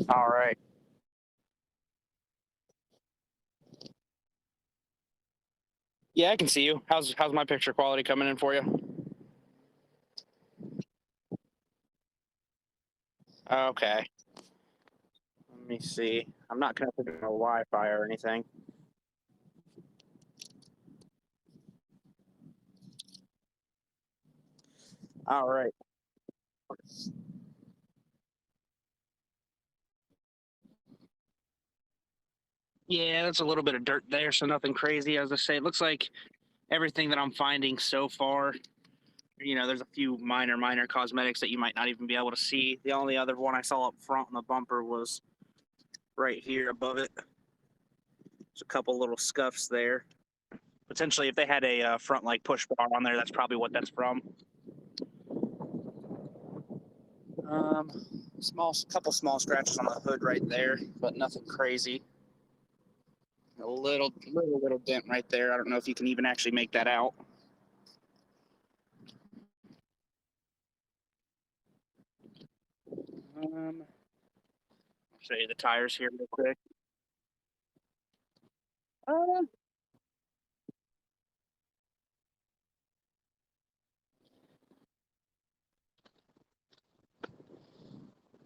All right. Yeah, I can see you. How's my picture quality coming in for you? Okay. Let me see. I'm not connected to no Wi-Fi or anything. All right. Yeah, that's a little bit of dirt there, so nothing crazy. As I say, it looks like everything that I'm finding so far, there's a few minor cosmetics that you might not even be able to see. The only other one I saw up front on the bumper was right here above it. There's a couple little scuffs there. Potentially, if they had a front like push bar on there, that's probably what that's from. Um, couple small scratches on the hood right there, but nothing crazy. A little dent right there. I don't know if you can even actually make that out. I'll show you the tires here real quick. Uh,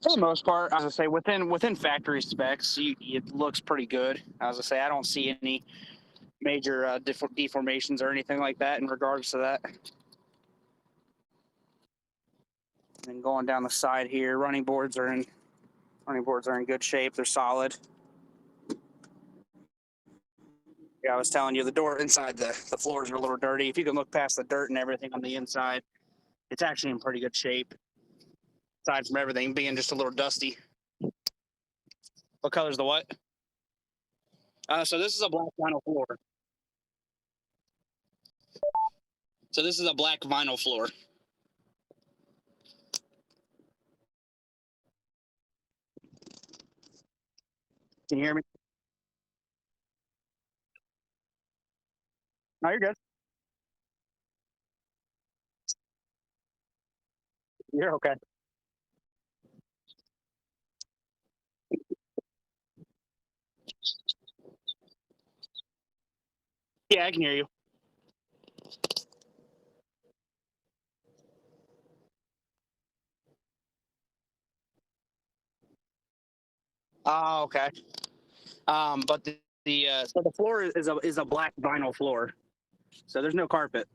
for the most part, as I say, within factory specs, it looks pretty good. As I say, I don't see any major deformations or anything like that in regards to that. And going down the side here, running boards are in good shape. They're solid. Yeah, I was telling you the door inside the floors are a little dirty. If you can look past the dirt and everything on the inside, it's actually in pretty good shape. Aside from everything being just a little dusty. What color's the what? So this is a black vinyl floor. So this is a black vinyl floor. Can you hear me? No, you're good. You're okay. Yeah, I can hear you. Oh, okay. But so the floor is a black vinyl floor. So there's no carpet,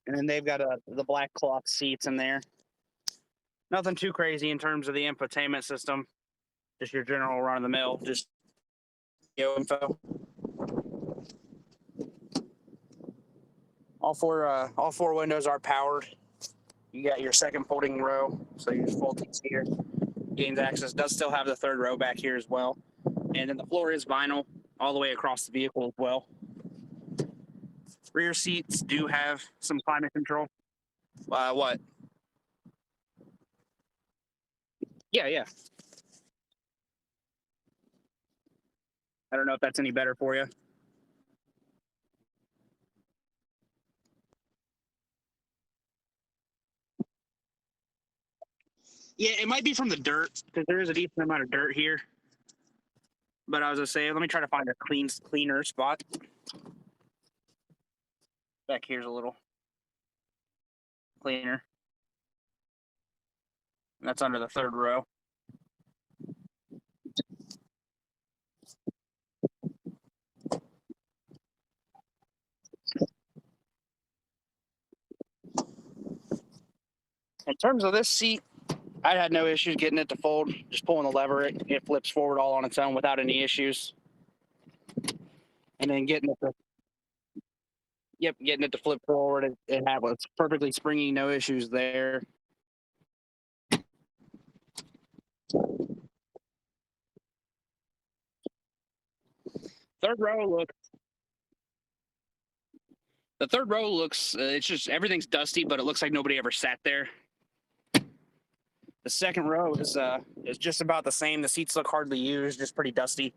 and then they've got the black cloth seats in there. Nothing too crazy in terms of the infotainment system. Just your general run of the mill, just info. All four windows are powered. You got your second folding row, so your folding here. Gains access does still have the third row back here as well, and then the floor is vinyl all the way across the vehicle as well. Rear seats do have some climate control. What? Yeah, yeah. I don't know if that's any better for you. Yeah, it might be from the dirt because there is a decent amount of dirt here. But I was gonna say, let me try to find a cleaner spot. Back here's a little cleaner. And that's under the third row. In terms of this seat, I had no issues getting it to fold. Just pulling the lever, it flips forward all on its own without any issues. And then getting it to flip forward, it's perfectly springy, no issues there. Third row looks the third row looks it's just everything's dusty, but it looks like nobody ever sat there. The second row is just about the same. The seats look hardly used, just pretty dusty.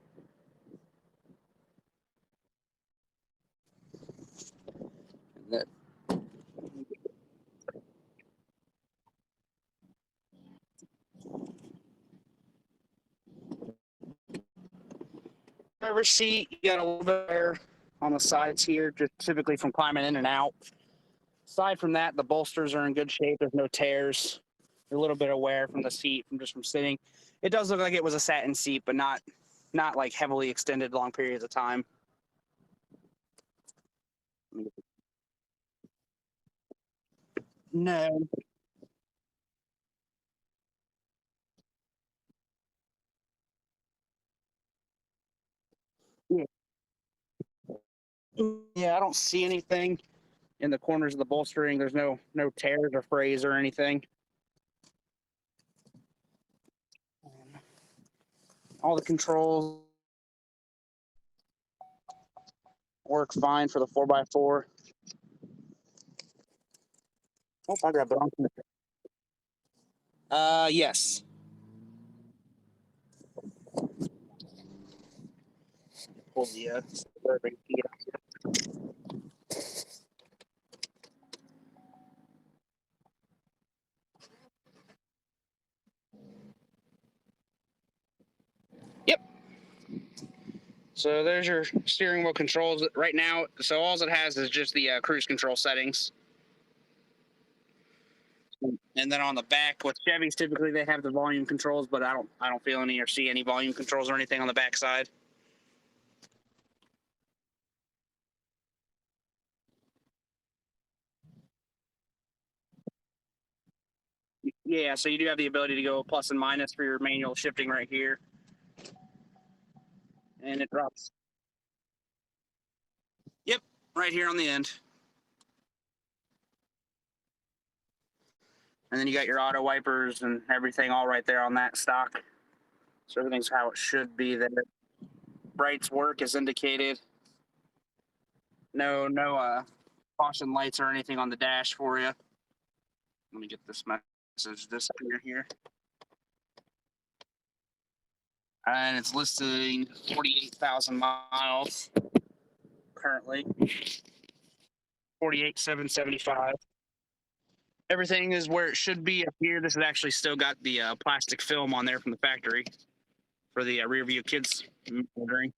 driver's seat, you got a little bit of air on the sides here, just typically from climbing in and out. Aside from that, the bolsters are in good shape. There's no tears. A little bit of wear from the seat from sitting. It does look like it was a satin seat, but not like heavily extended long periods of time. No. Yeah, yeah, I don't see anything in the corners of the bolstering. There's no tears or frays or anything. All the controls work fine for the 4x4. Oh, I grabbed the wrong one. Yes. Pull the suburban key out. Yep. So there's your steering wheel controls right now. So all it has is just the cruise control settings. And then on the back with Chevys, typically they have the volume controls, but I don't feel any or see any volume controls or anything on the back side. Yeah, so you do have the ability to go plus and minus for your manual shifting right here, and it drops. Yep, right here on the end. And then you got your auto wipers and everything all right there on that stock. So everything's how it should be there. Brights work as indicated. No caution lights or anything on the dash for you. Let me get this message disappear here. And it's listing 48,000 miles currently. 48,775. Everything is where it should be up here. This has actually still got the plastic film on there from the factory for the rear view kids monitoring.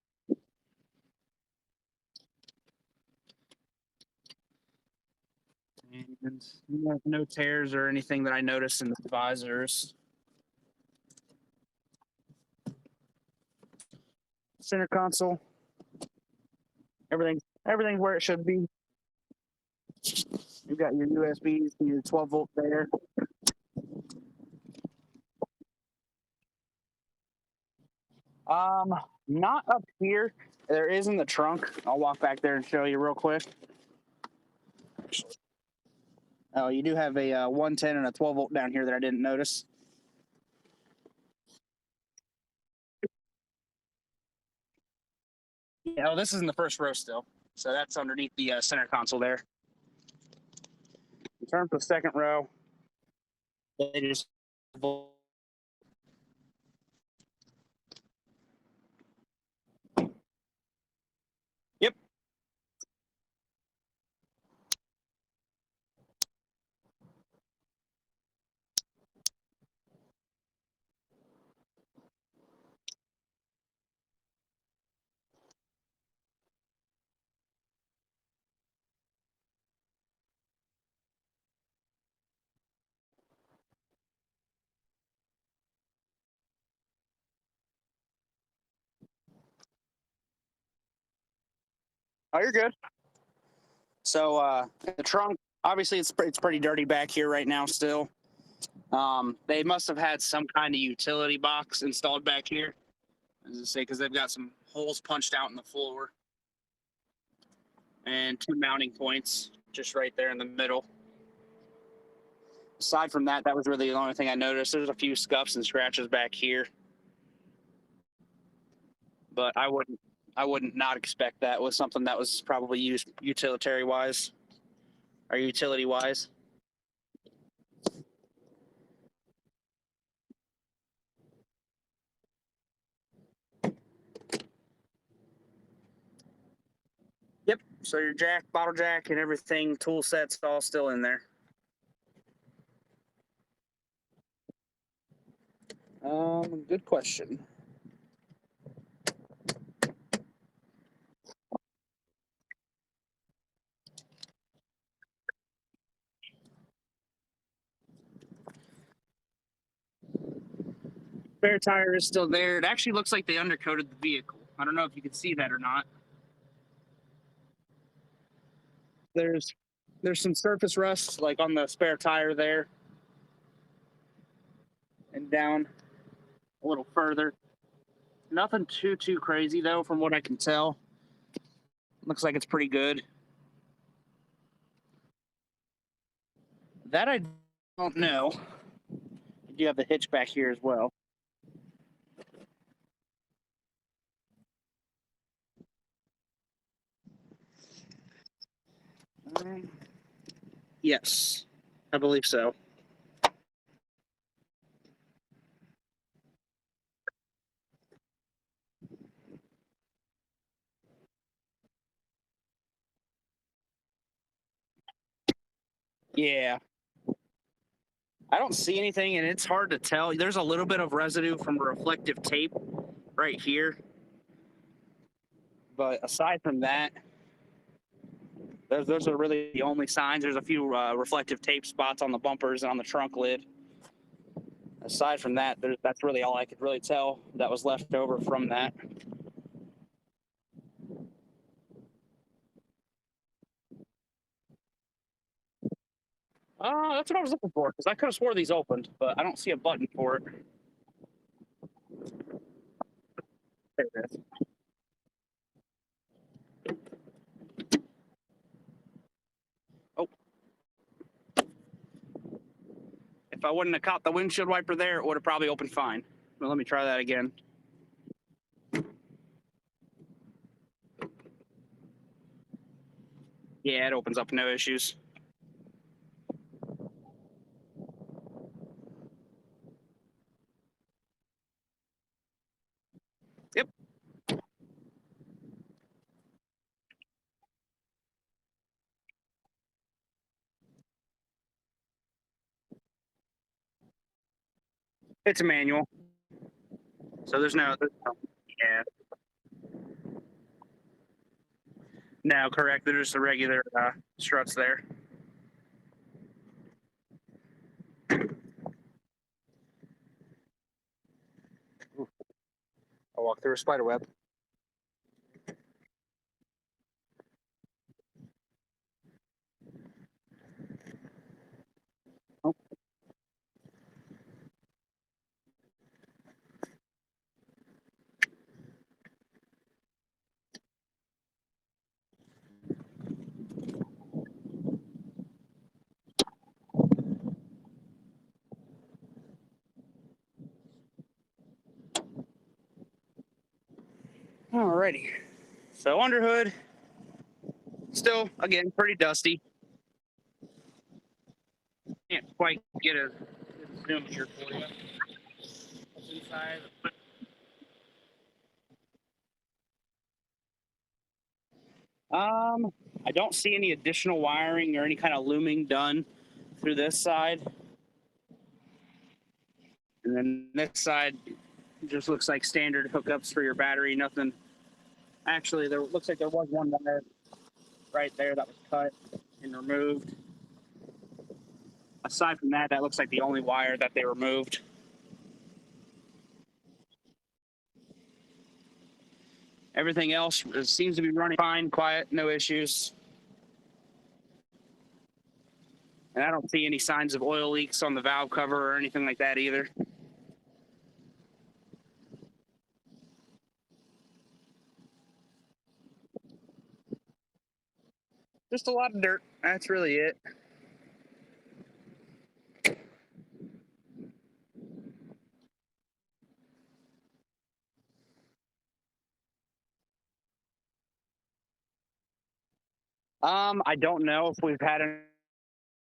And no tears or anything that I noticed in the visors. Center console. Everything's where it should be. You've got your USBs, your 12-volt there. Not up here. There is in the trunk. I'll walk back there and show you real quick. Oh, you do have a 110 and a 12-volt down here that I didn't notice. Yeah, oh, this is in the first row still. So that's underneath the center console there. In terms of second row, they just yep. Oh, you're good. So the trunk, obviously, it's pretty dirty back here right now still. They must have had some kind of utility box installed back here, as I say, because they've got some holes punched out in the floor and two mounting points just right there in the middle. Aside from that, that was really the only thing I noticed. There's a few scuffs and scratches back here, but I wouldn't not expect that with something that was probably used utilitarian wise or utility wise. Yep. So your jack, bottle jack, and everything, tool sets, all still in there. Good question. Spare tire is still there. It actually looks like they undercoated the vehicle. I don't know if you can see that or not. There's there's some surface rust like on the spare tire there and down a little further. Nothing too crazy though, from what I can tell. Looks like it's pretty good. That I don't know. I do have the hitch back here as well. Yes, I believe so. Yeah. I don't see anything, and it's hard to tell. There's a little bit of residue from reflective tape right here. But aside from that, those are really the only signs. There's a few reflective tape spots on the bumpers and on the trunk lid. Aside from that, that's really all I could really tell that was left over from that. That's what I was looking for, because I could have swore these opened, but I don't see a button for it. There it is. Oh. If I wouldn't have caught the windshield wiper there, it would have probably opened fine. Well, let me try that again. Yeah, it opens up, no issues. Yep. It's a manual, so there's no yeah. No, correct. They're just the regular struts there. I'll walk through a spider web. Oh. Alrighty. So under hood, still again pretty dusty. Can't quite get a zoom here for you. What's inside? I don't see any additional wiring or any kind of looming done through this side. And then this side just looks like standard hookups for your battery. Nothing. Actually, there looks like there was one wire right there that was cut and removed. Aside from that, that looks like the only wire that they removed. Everything else seems to be running fine, quiet, no issues. And I don't see any signs of oil leaks on the valve cover or anything like that either. Just a lot of dirt. That's really it. I don't know if we've had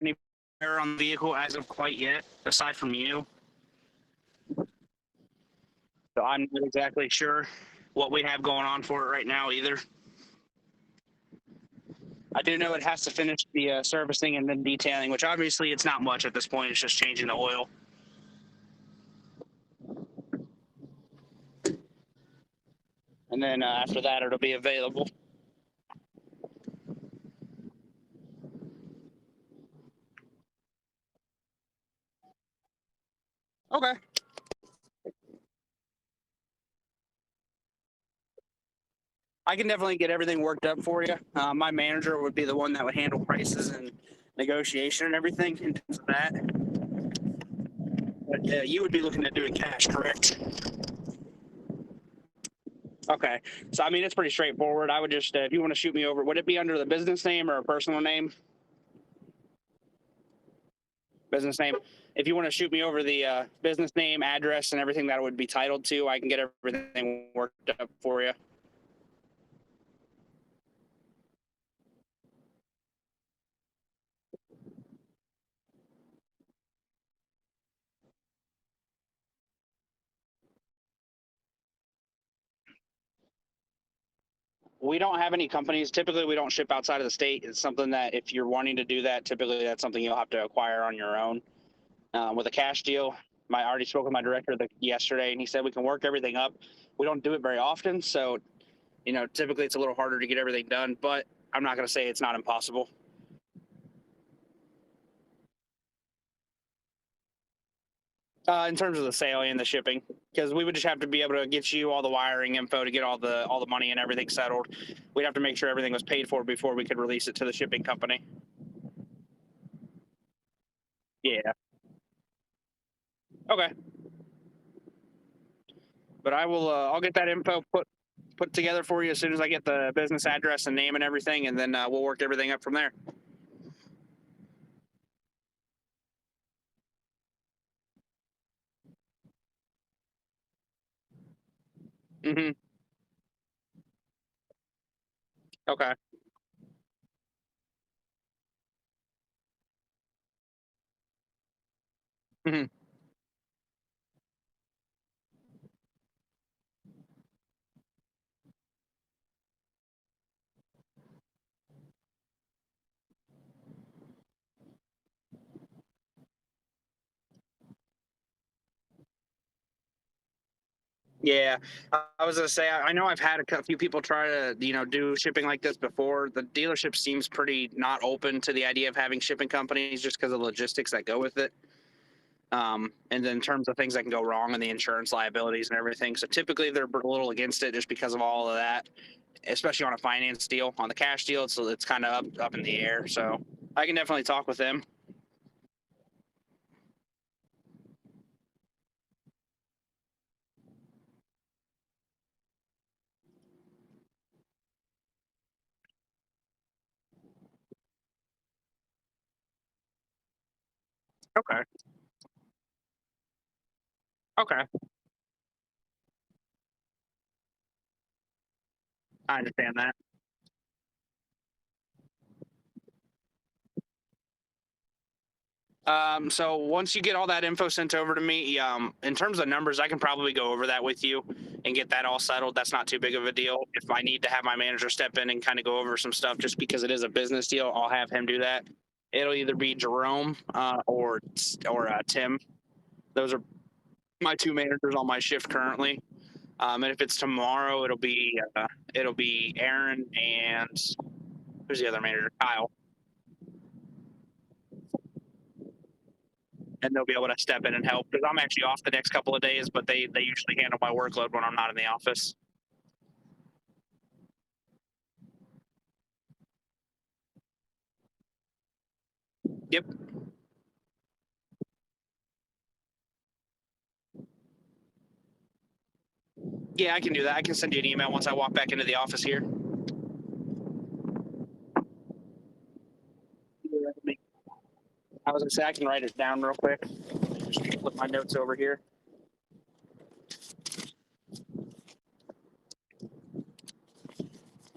any fire on the vehicle as of quite yet, aside from you. So I'm not exactly sure what we have going on for it right now either. I do know it has to finish the servicing and then detailing, which obviously it's not much at this point. It's just changing the oil. And then after that, it'll be available. Okay. I can definitely get everything worked up for you. My manager would be the one that would handle prices and negotiation and everything in terms of that. But you would be looking at doing cash, correct? Okay. So, I mean, it's pretty straightforward. I would just, if you want to shoot me over, would it be under the business name or a personal name? Business name. If you want to shoot me over the business name, address, and everything that it would be titled to, I can get everything worked up for you. We don't have any companies. Typically, we don't ship outside of the state. It's something that if you're wanting to do that, typically that's something you'll have to acquire on your own. With a cash deal, I already spoke with my director yesterday, and he said we can work everything up. We don't do it very often, so typically it's a little harder to get everything done. But I'm not going to say it's not impossible. In terms of the sale and the shipping, because we would just have to be able to get you all the wiring info to get all the money and everything settled. We'd have to make sure everything was paid for before we could release it to the shipping company. Yeah. Okay. But I will. I'll get that info put together for you as soon as I get the business address and name and everything, and then we'll work everything up from there. Mm-hmm. Okay. Mm-hmm. Yeah, I was gonna say I know I've had a few people try to do shipping like this before. The dealership seems pretty not open to the idea of having shipping companies just because of the logistics that go with it. And then in terms of things that can go wrong and the insurance liabilities and everything. So typically they're a little against it just because of all of that, especially on a finance deal. On the cash deal, it's kind of up in the air. So I can definitely talk with them. Okay. Okay. I understand that. So once you get all that info sent over to me, in terms of numbers, I can probably go over that with you and get that all settled. That's not too big of a deal. If I need to have my manager step in and kind of go over some stuff, just because it is a business deal, I'll have him do that. It'll either be Jerome or Tim. Those are my two managers on my shift currently. And if it's tomorrow, it'll be Aaron and who's the other manager? Kyle, and they'll be able to step in and help because I'm actually off the next couple of days, but they usually handle my workload when I'm not in the office. Yep. Yeah, I can do that. I can send you an email once I walk back into the office here. I was gonna say I can write it down real quick. Just put my notes over here.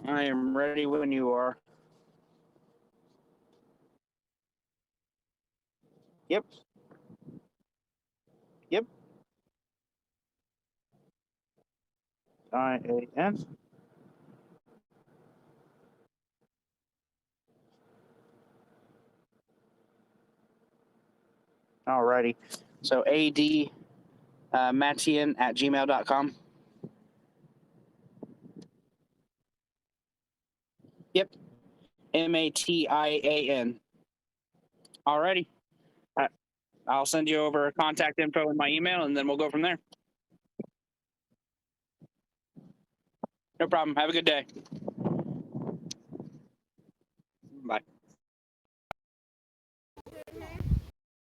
I am ready when you are. Yep. Yep. IAN. Alrighty. So AD Matian at gmail.com. Yep. Matian. Alrighty. Uh, I'll send you over contact info in my email, and then we'll go from there. No problem. Have a good day.